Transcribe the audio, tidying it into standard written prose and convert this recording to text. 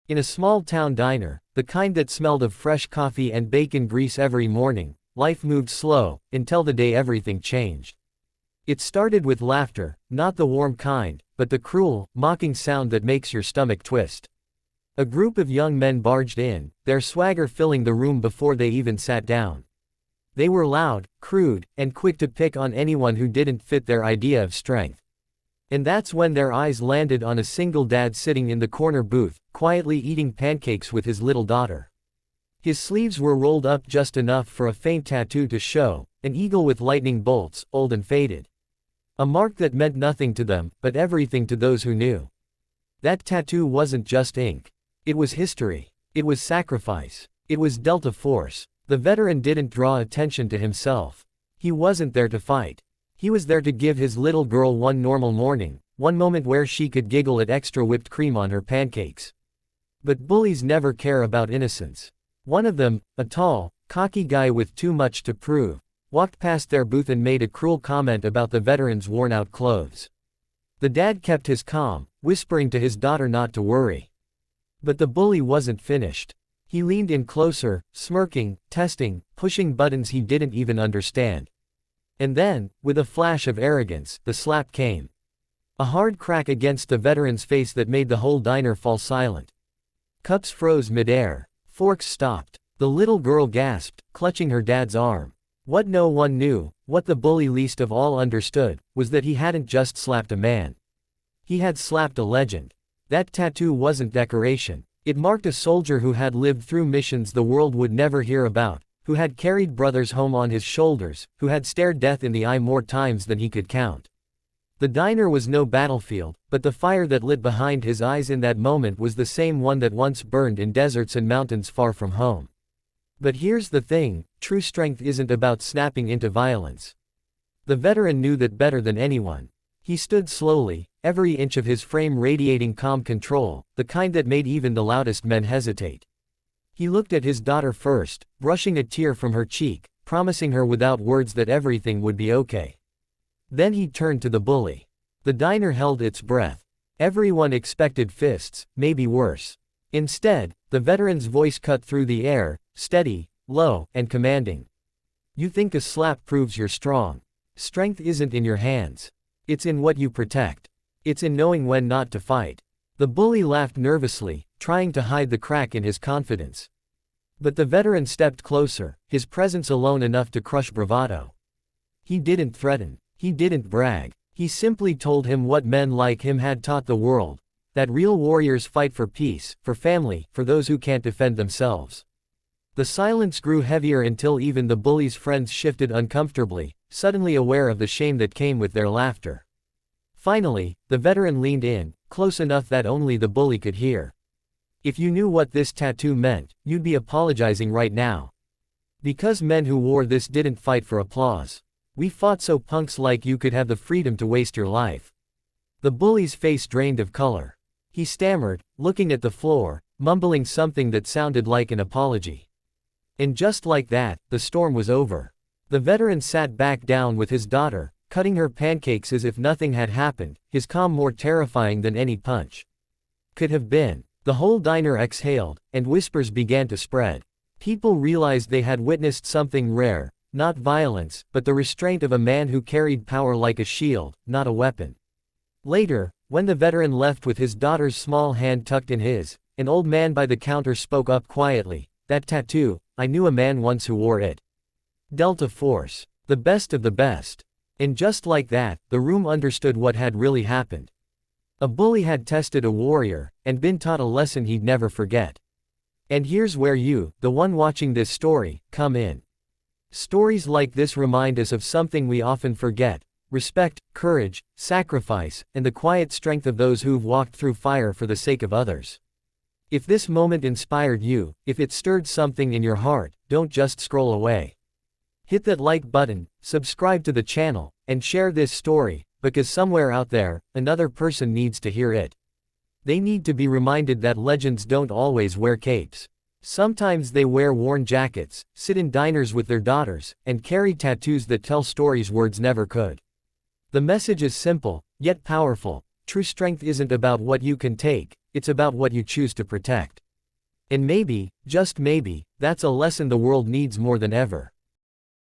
In a small town diner, the kind that smelled of fresh coffee and bacon grease every morning, life moved slow, until the day everything changed. It started with laughter, not the warm kind, but the cruel, mocking sound that makes your stomach twist. A group of young men barged in, their swagger filling the room before they even sat down. They were loud, crude, and quick to pick on anyone who didn't fit their idea of strength. And that's when their eyes landed on a single dad sitting in the corner booth, quietly eating pancakes with his little daughter. His sleeves were rolled up just enough for a faint tattoo to show, an eagle with lightning bolts, old and faded. A mark that meant nothing to them, but everything to those who knew. That tattoo wasn't just ink. It was history. It was sacrifice. It was Delta Force. The veteran didn't draw attention to himself. He wasn't there to fight. He was there to give his little girl one normal morning, one moment where she could giggle at extra whipped cream on her pancakes. But bullies never care about innocence. One of them, a tall, cocky guy with too much to prove, walked past their booth and made a cruel comment about the veteran's worn-out clothes. The dad kept his calm, whispering to his daughter not to worry. But the bully wasn't finished. He leaned in closer, smirking, testing, pushing buttons he didn't even understand. And then, with a flash of arrogance, the slap came. A hard crack against the veteran's face that made the whole diner fall silent. Cups froze midair. Forks stopped. The little girl gasped, clutching her dad's arm. What no one knew, what the bully least of all understood, was that he hadn't just slapped a man. He had slapped a legend. That tattoo wasn't decoration. It marked a soldier who had lived through missions the world would never hear about, who had carried brothers home on his shoulders, who had stared death in the eye more times than he could count. The diner was no battlefield, but the fire that lit behind his eyes in that moment was the same one that once burned in deserts and mountains far from home. But here's the thing, true strength isn't about snapping into violence. The veteran knew that better than anyone. He stood slowly, every inch of his frame radiating calm control, the kind that made even the loudest men hesitate. He looked at his daughter first, brushing a tear from her cheek, promising her without words that everything would be okay. Then he turned to the bully. The diner held its breath. Everyone expected fists, maybe worse. Instead, the veteran's voice cut through the air, steady, low, and commanding. You think a slap proves you're strong. Strength isn't in your hands. It's in what you protect. It's in knowing when not to fight. The bully laughed nervously, trying to hide the crack in his confidence. But the veteran stepped closer, his presence alone enough to crush bravado. He didn't threaten. He didn't brag. He simply told him what men like him had taught the world, that real warriors fight for peace, for family, for those who can't defend themselves. The silence grew heavier until even the bully's friends shifted uncomfortably, suddenly aware of the shame that came with their laughter. Finally, the veteran leaned in, close enough that only the bully could hear. If you knew what this tattoo meant, you'd be apologizing right now. Because men who wore this didn't fight for applause. We fought so punks like you could have the freedom to waste your life. The bully's face drained of color. He stammered, looking at the floor, mumbling something that sounded like an apology. And just like that, the storm was over. The veteran sat back down with his daughter, cutting her pancakes as if nothing had happened, his calm more terrifying than any punch could have been. The whole diner exhaled, and whispers began to spread. People realized they had witnessed something rare, not violence, but the restraint of a man who carried power like a shield, not a weapon. Later, when the veteran left with his daughter's small hand tucked in his, an old man by the counter spoke up quietly. That tattoo, I knew a man once who wore it. Delta Force. The best of the best. And just like that, the room understood what had really happened. A bully had tested a warrior, and been taught a lesson he'd never forget. And here's where you, the one watching this story, come in. Stories like this remind us of something we often forget: respect, courage, sacrifice, and the quiet strength of those who've walked through fire for the sake of others. If this moment inspired you, if it stirred something in your heart, don't just scroll away. Hit that like button, subscribe to the channel, and share this story, because somewhere out there, another person needs to hear it. They need to be reminded that legends don't always wear capes. Sometimes they wear worn jackets, sit in diners with their daughters, and carry tattoos that tell stories words never could. The message is simple, yet powerful. True strength isn't about what you can take, it's about what you choose to protect. And maybe, just maybe, that's a lesson the world needs more than ever.